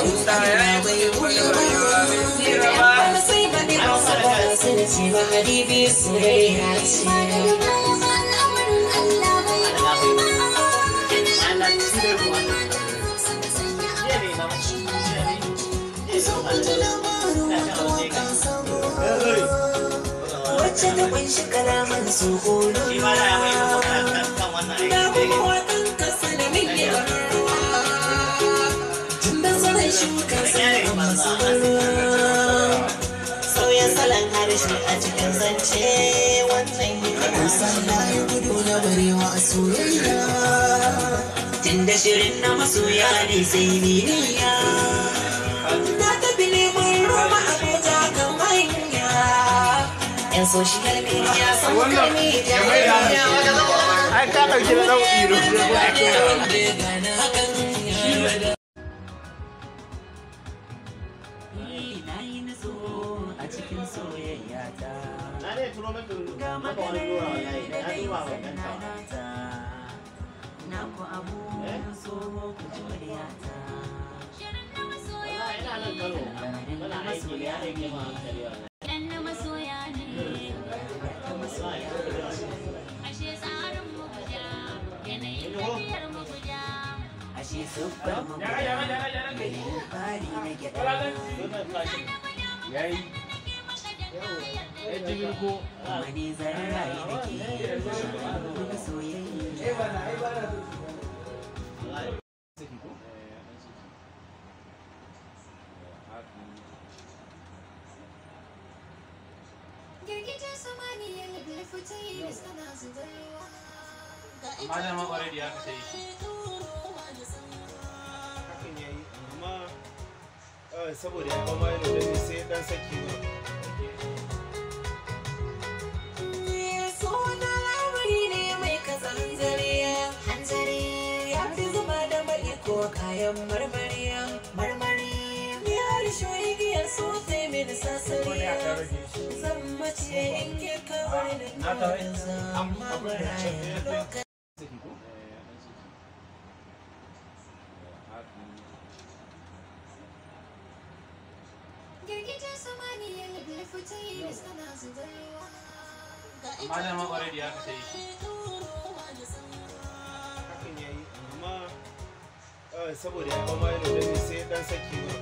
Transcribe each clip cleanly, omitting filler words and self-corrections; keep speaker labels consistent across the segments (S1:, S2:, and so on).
S1: Rusa ya yi bai kula rayuwa mai tsira ba. Sai ba ne ba sa ba su da ce ba hadibi soyayya ce. Wacce ta kunshi kalaman su golo na kuma watan kasa da mini a ruwa tun da sanar shukan sanar masu ruwa sauya salon harshe a cikin zance wannan yi kusan na yi gudu na barewa a soyayya tun da shirin na masoya ne sai niniya na tafi neman ruwa a kuta kan hanya yan social media sun kami jami'a
S2: ai ka ɗauki na ɗau iro
S1: na yi naso a cikin soyayya ta ga maganar da dai sananata na ku abu so ku joriya ta ashe super mu fari na gyada
S2: yayi
S1: wani zarra da ke kuma soyayya girgije samaniya da fita yi da sana zubarwa
S2: amma da ma already aka sai shi
S3: hakan yayi amma saboda ya kama yana da sai dan saki ba
S1: suna lamari ne mai kasa hanzari ya fi zuba da mai ko kayan marmari ya risho igiyar so sai mini sasari zan mace in ke kawai da kawai zama barayin lokaci girgije samaniya da fita yi da sana zubarwa
S2: amma da ma already aka sai shi
S3: hakan yayi amma saboda ya kama yana da sai dan saki ba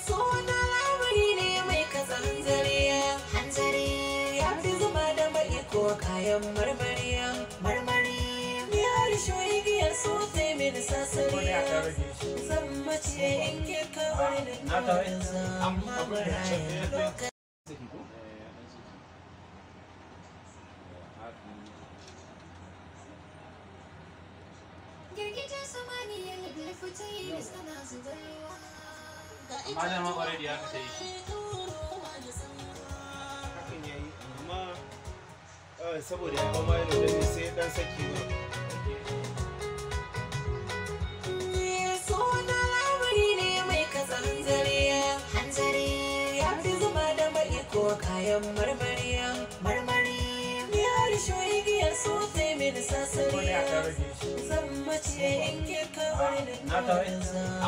S1: suna lamari ne mai kasa hanzari ya fi zuba da mai ko kayan marmari ya risho igiyar so sai mini sasari zan mace in ke kawai da kawai zama barayin lokaci girgije samaniya da fita yi da sana zubarwa
S2: amma da ma already aka sai shi
S3: hakan yayi amma saboda ya kama yana da sai dan saki ba
S1: suna lamari ne mai kasa hanzari ya fi zuba da mai ko kayan marmari ya risho igiyar so sai mini sasari zan mace in ke kawai da kawai zama